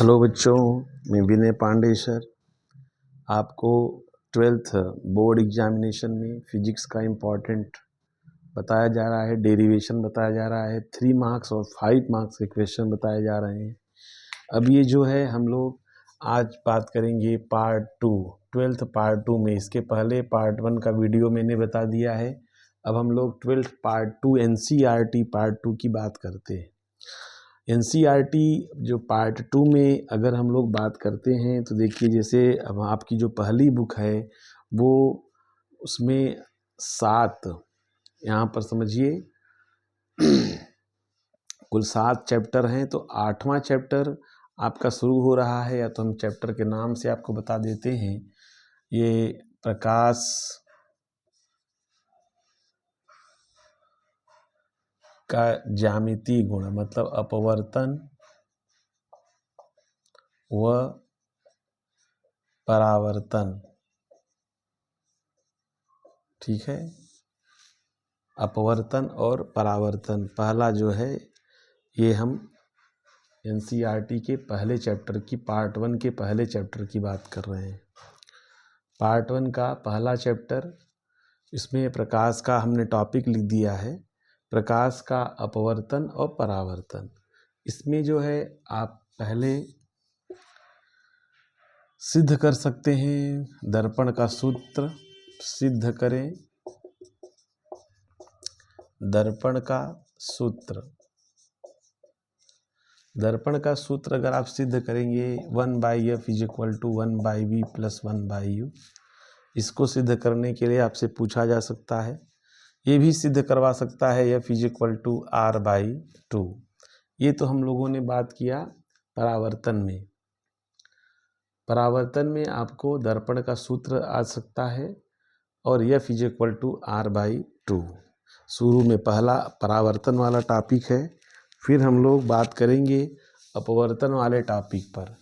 Hello बच्चों, मैं विनय Pandey sir. आपको 12th बोर्ड एग्जामिनेशन में फिजिक्स का इम्पोर्टेंट बताया जा रहा है, डेरिवेशन बताया जा रहा है, 3 मार्क्स और 5 मार्क्स के क्वेश्चन बताए जा रहे हैं। अब ये जो है हम लोग आज बात करेंगे पार्ट 2, 12th पार्ट 2 में। इसके पहले पार्ट 1 का वीडियो मैंने बता दिया है। अब हम लोग 12th पार्ट 2 NCERT पार्ट 2 की बात करते हैं। NCERT जो पार्ट 2 में अगर हम लोग बात करते हैं तो देखिए, जैसे अब आपकी जो पहली बुक है वो उसमें 7, यहाँ पर समझिए कुल 7 चैप्टर हैं। तो 8वां चैप्टर आपका शुरू हो रहा है, या तो हम चैप्टर के नाम से आपको बता देते हैं। ये प्रकाश का ज्यामितीय गुण, मतलब अपवर्तन व परावर्तन। ठीक है, अपवर्तन और परावर्तन पहला जो है ये हम NCERT के पहले चैप्टर की, पार्ट 1 के पहले चैप्टर की बात कर रहे हैं। पार्ट 1 का पहला चैप्टर, इसमें प्रकाश का हमने टॉपिक लिख दिया है, प्रकाश का अपवर्तन और परावर्तन। इसमें जो है आप पहले सिद्ध कर सकते हैं, दर्पण का सूत्र सिद्ध करें। दर्पण का सूत्र, दर्पण का सूत्र अगर आप सिद्ध करेंगे 1/f = 1/v + 1/u। इसको सिद्ध करने के लिए आपसे पूछा जा सकता है, ये भी सिद्ध करवा सकता है f = r/2। ये तो हम लोगों ने बात किया परावर्तन में। परावर्तन में आपको दर्पण का सूत्र आ सकता है और f = r/2। शुरू में पहला परावर्तन वाला टॉपिक है, फिर हम लोग बात करेंगे अपवर्तन वाले टॉपिक पर।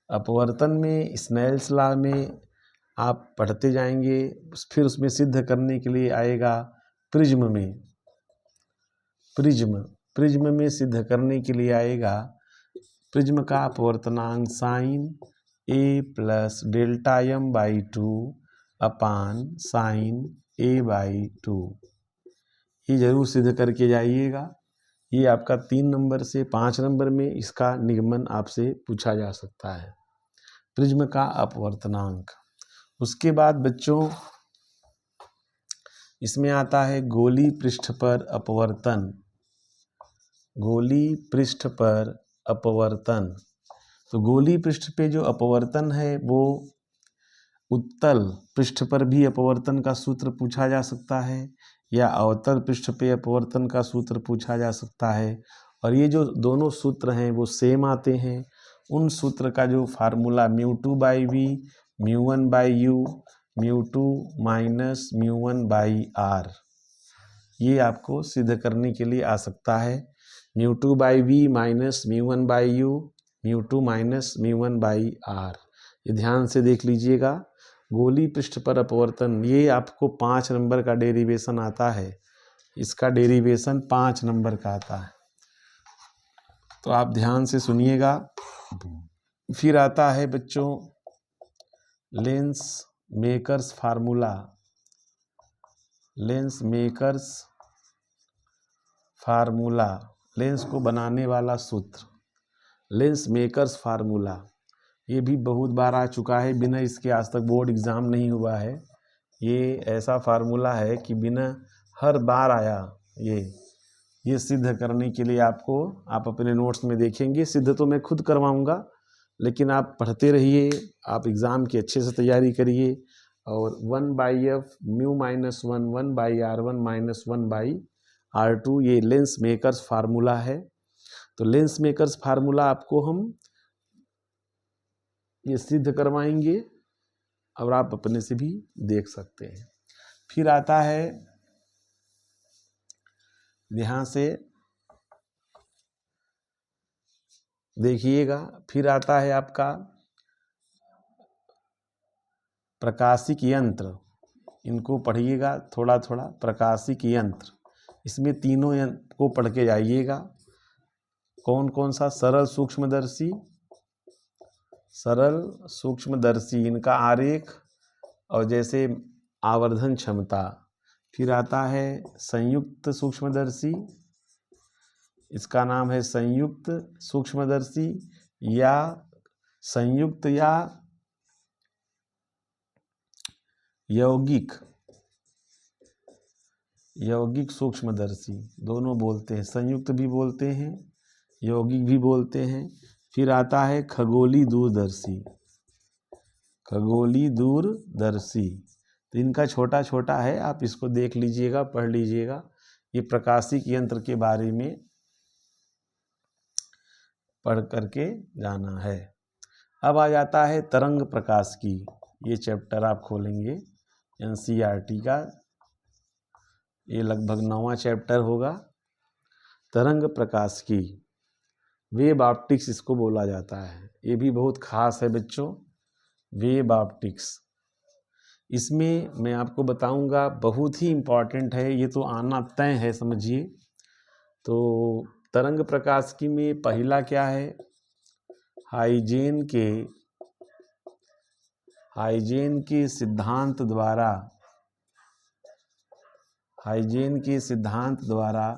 अपवर्तन में स्नेल्स लॉ में आप पढ़ते जाएंगे, फिर उसमें सिद्ध करने के लिए आएगा प्रिज्म में। प्रिज्म में सिद्ध करने के लिए आएगा प्रिज्म का अपवर्तनांक sin a + Δm/2 upon sin a/2। ये जरूर सिद्ध करके जाइएगा। ये आपका 3 नंबर से 5 नंबर में इसका निगमन आपसे पूछा जा सकता है, प्रिज्म का अपवर्तनांक। उसके बाद बच्चों इसमें आता है गोली पृष्ठ पर अपवर्तन। गोली पृष्ठ पर अपवर्तन, तो गोली पृष्ठ पे जो अपवर्तन है वो उत्तल पृष्ठ पर भी अपवर्तन का सूत्र पूछा जा सकता है, या अवतल पृष्ठ पे अपवर्तन का सूत्र पूछा जा सकता है। और ये जो दोनों सूत्र हैं वो सेम आते हैं। उन सूत्र का जो फार्मूला μ2/v μ1/u μ2 - μ1/r, ये आपको सिद्ध करने के लिए आ सकता है। μ2/v - μ1/u μ2 - μ1/r। ये ध्यान से देख लीजिएगा। गोली पृष्ठ पर अपवर्तन, ये आपको 5 नंबर का डेरिवेशन आता है। इसका डेरिवेशन 5 नंबर का आता है, तो आप ध्यान से सुनिएगा। फिर आता है बच्चों lens makers formula. Lens makers formula, lens को बनाने वाला सूत्र, लेंस मेकर्स फार्मूला। ये भी बहुत बार आ चुका है, बिना इसके आज तक बोर्ड एग्ज़ाम नहीं हुआ है। ये ऐसा फार्मूला है कि बिना हर बार आया। ये सिद्ध करने के लिए आपको, आप अपने नोट्स में देखेंगे, सिद्ध तो मैं खुद करवाऊंगा, लेकिन आप पढ़ते रहिए, आप एग्ज़ाम की अच्छे से तैयारी करिए। और 1/f μ - 1 1/r1 - 1/r2, ये लेंस मेकर्स फार्मूला है। तो लेंस मेकर्स फार्मूला आपको हम ये सिद्ध करवाएंगे और आप अपने से भी देख सकते हैं। फिर आता है, यहाँ से देखिएगा, फिर आता है आपका प्रकाशिक यंत्र। इनको पढ़िएगा थोड़ा थोड़ा। प्रकाशिक यंत्र, इसमें तीनों यंत्र को पढ़ के जाइएगा। कौन कौन सा? सरल सूक्ष्मदर्शी, सरल सूक्ष्मदर्शी इनका आरेख, और जैसे आवर्धन क्षमता। फिर आता है संयुक्त सूक्ष्मदर्शी, इसका नाम है संयुक्त सूक्ष्मदर्शी या संयुक्त या यौगिक सूक्ष्मदर्शी, दोनों बोलते हैं, संयुक्त भी बोलते हैं, यौगिक भी बोलते हैं। फिर आता है खगोली दूरदर्शी, खगोली दूरदर्शी, तो इनका छोटा छोटा है, आप इसको देख लीजिएगा, पढ़ लीजिएगा, ये प्रकाशिक यंत्र के बारे में पढ़ करके जाना है। अब आ जाता है तरंग प्रकाश की, ये चैप्टर आप खोलेंगे एनसीईआरटी का, ये लगभग 9वां चैप्टर होगा। तरंग प्रकाश की, वेव ऑप्टिक्स इसको बोला जाता है, ये भी बहुत खास है बच्चों, वेव ऑप्टिक्स। इसमें मैं आपको बताऊंगा, बहुत ही इम्पॉर्टेंट है, ये तो आना तय है समझिए। तो तरंग प्रकाश की में पहला क्या है? हाइजेन के सिद्धांत द्वारा, हाइजेन के सिद्धांत द्वारा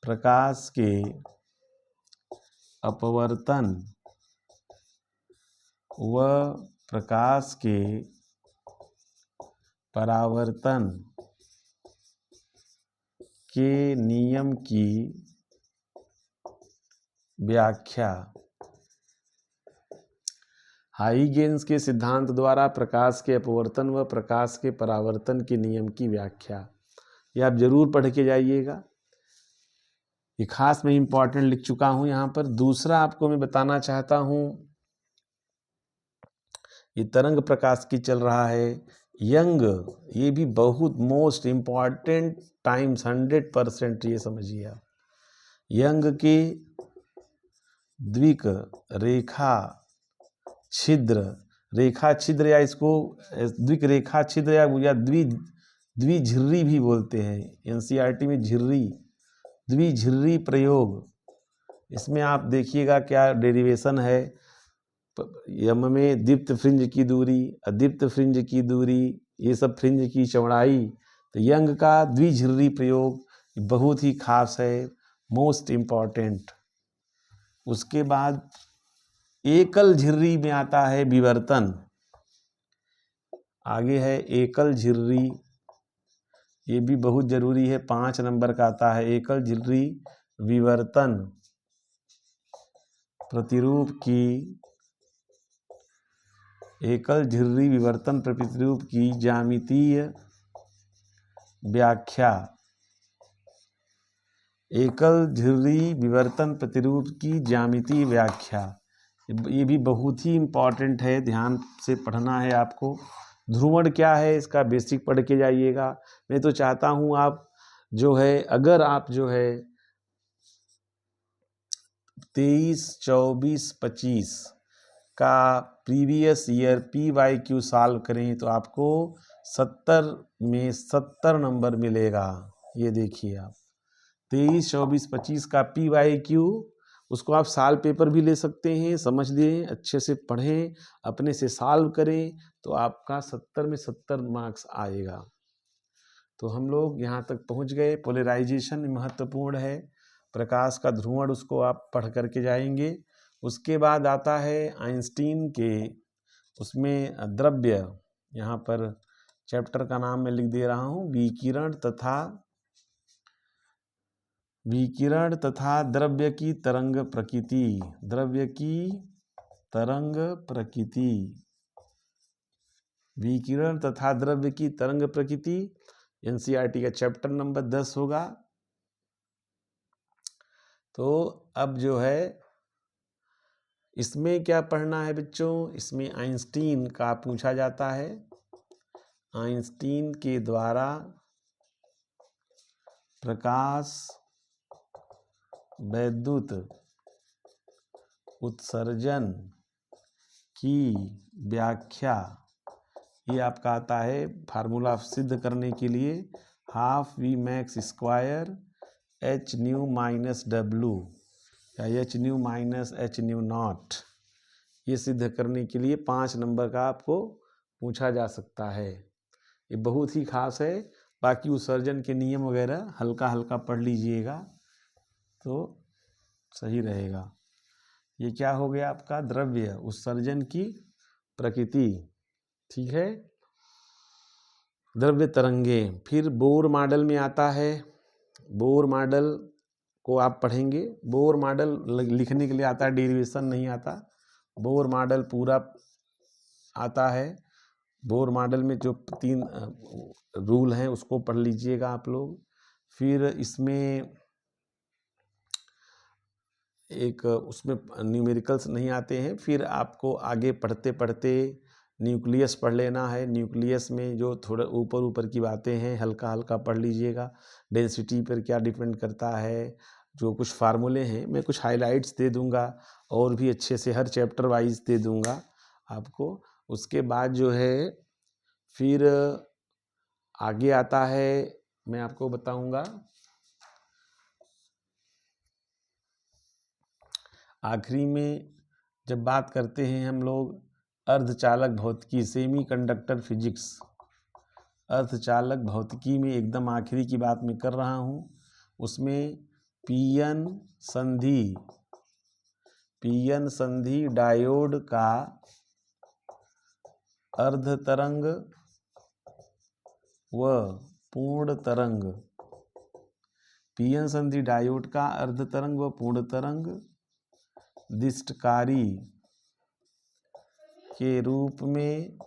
प्रकाश के अपवर्तन व प्रकाश के परावर्तन के नियम की व्याख्या। हाइजेन्स के सिद्धांत द्वारा प्रकाश के अपवर्तन व प्रकाश के परावर्तन के नियम की व्याख्या, ये आप जरूर पढ़ के जाइएगा, ये खास मैं इंपॉर्टेंट लिख चुका हूं यहाँ पर। दूसरा आपको मैं बताना चाहता हूं, ये तरंग प्रकाश की चल रहा है यंग, ये भी बहुत मोस्ट इम्पॉर्टेंट टाइम्स 100%, ये समझिए आप। यंग के द्विक रेखा छिद्र या इसको द्विक रेखा छिद्र या द्विझिर्री भी बोलते हैं, एनसीईआरटी में द्विझिर्री प्रयोग, इसमें आप देखिएगा क्या डेरिवेशन है। यम में दीप्त फ्रिंज की दूरी, अदीप्त फ्रिंज की दूरी, ये सब फ्रिंज की चौड़ाई, तो यंग का द्विझिर्री प्रयोग बहुत ही खास है, मोस्ट इम्पॉर्टेंट। उसके बाद एकल झिर्री में आता है विवर्तन, आगे है एकल झिर्री, ये भी बहुत जरूरी है, 5 नंबर का आता है। एकल झिर्री विवर्तन प्रतिरूप की, एकल झिर्री विवर्तन प्रतिरूप की ज्यामितीय व्याख्या, एकल झिर्री विवर्तन प्रतिरूप की ज्यामितीय व्याख्या, ये भी बहुत ही इम्पॉर्टेंट है, ध्यान से पढ़ना है आपको। ध्रुवण क्या है, इसका बेसिक पढ़ के जाइएगा। मैं तो चाहता हूँ आप जो है, अगर आप जो है 23, 24, 25 का प्रीवियस ईयर PYQ सॉल्व करें तो आपको 70 में 70 नंबर मिलेगा। ये देखिए आप 23, 24, 25 का PYQ, उसको आप साल पेपर भी ले सकते हैं, समझ लें, अच्छे से पढ़ें, अपने से सॉल्व करें, तो आपका 70 में 70 मार्क्स आएगा। तो हम लोग यहाँ तक पहुँच गए। पोलराइजेशन महत्वपूर्ण है, प्रकाश का ध्रुवण, उसको आप पढ़ करके जाएंगे। उसके बाद आता है आइंस्टीन के, उसमें द्रव्य, यहाँ पर चैप्टर का नाम मैं लिख दे रहा हूँ, विकिरण तथा द्रव्य की तरंग प्रकृति, द्रव्य की तरंग प्रकृति, विकिरण तथा द्रव्य की तरंग प्रकृति, एनसीईआरटी का चैप्टर नंबर 10 होगा। तो अब जो है इसमें क्या पढ़ना है बच्चों, इसमें आइंस्टीन का पूछा जाता है, आइंस्टीन के द्वारा प्रकाश वैद्युत उत्सर्जन की व्याख्या, ये आपका आता है फार्मूला सिद्ध करने के लिए, ½ V max square H nu - W, या H new minus H new not, ये सिद्ध करने के लिए 5 नंबर का आपको पूछा जा सकता है। ये बहुत ही खास है। बाकी उत्सर्जन के नियम वगैरह हल्का हल्का पढ़ लीजिएगा तो सही रहेगा। ये क्या हो गया आपका द्रव्य उत्सर्जन की प्रकृति, ठीक है। द्रव्य तरंगे, फिर बोर मॉडल में आता है। बोर मॉडल को आप पढ़ेंगे। बोर मॉडल लिखने के लिए आता है, डेरिवेशन नहीं आता। बोर मॉडल पूरा आता है। बोर मॉडल में जो 3 रूल हैं उसको पढ़ लीजिएगा आप लोग। फिर इसमें एक उसमें न्यूमेरिकल्स नहीं आते हैं। फिर आपको आगे पढ़ते पढ़ते न्यूक्लियस पढ़ लेना है। न्यूक्लियस में जो थोड़ा ऊपर ऊपर की बातें हैं हल्का हल्का पढ़ लीजिएगा। डेंसिटी पर क्या डिपेंड करता है, जो कुछ फार्मूले हैं मैं कुछ हाइलाइट्स दे दूंगा और भी अच्छे से हर चैप्टर वाइज दे दूंगा आपको। उसके बाद जो है फिर आगे आता है, मैं आपको बताऊंगा। आखिरी में जब बात करते हैं हम लोग अर्धचालक भौतिकी, सेमी कंडक्टर फिजिक्स, अर्धचालक भौतिकी में एकदम आखिरी की बात मैं कर रहा हूँ। उसमें पीएन संधि डायोड का अर्ध तरंग व पूर्ण तरंग, पीएन संधि डायोड का अर्ध तरंग व पूर्ण तरंग दिष्टकारी के रूप में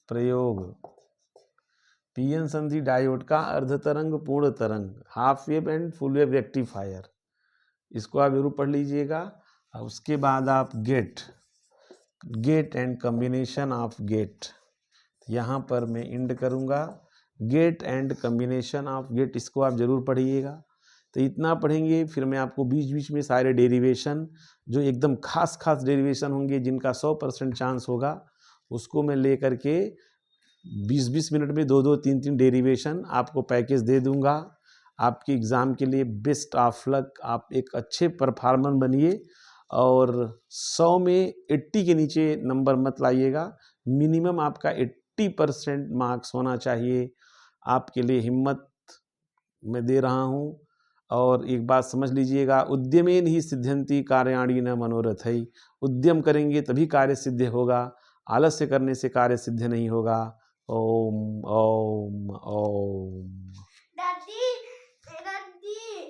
प्रयोग। पीएन संधि डायोड का अर्ध तरंग पूर्ण तरंग, half wave and full wave rectifier, इसको आप जरूर पढ़ लीजिएगा। और उसके बाद आप gate and combination of gate, यहाँ पर मैं इंड करूँगा। Gate and combination of gate, इसको आप जरूर पढ़िएगा। तो इतना पढ़ेंगे, फिर मैं आपको बीच बीच में सारे डेरिवेशन जो एकदम खास डेरिवेशन होंगे जिनका 100% चांस होगा उसको मैं ले करके 20-20 मिनट में 2-2, 3-3 डेरिवेशन आपको पैकेज दे दूंगा। आपके एग्ज़ाम के लिए बेस्ट ऑफ लक। आप एक अच्छे परफॉर्मर बनिए और 100 में 80 के नीचे नंबर मत लाइएगा। मिनिमम आपका 80% मार्क्स होना चाहिए। आपके लिए हिम्मत मैं दे रहा हूँ। और एक बात समझ लीजिएगा, उद्यमेन ही सिद्ध्यन्ति कार्याणि न मनोरथै। उद्यम करेंगे तभी कार्य सिद्ध होगा, आलस्य करने से कार्य सिद्ध नहीं होगा। ओम ओम ओम।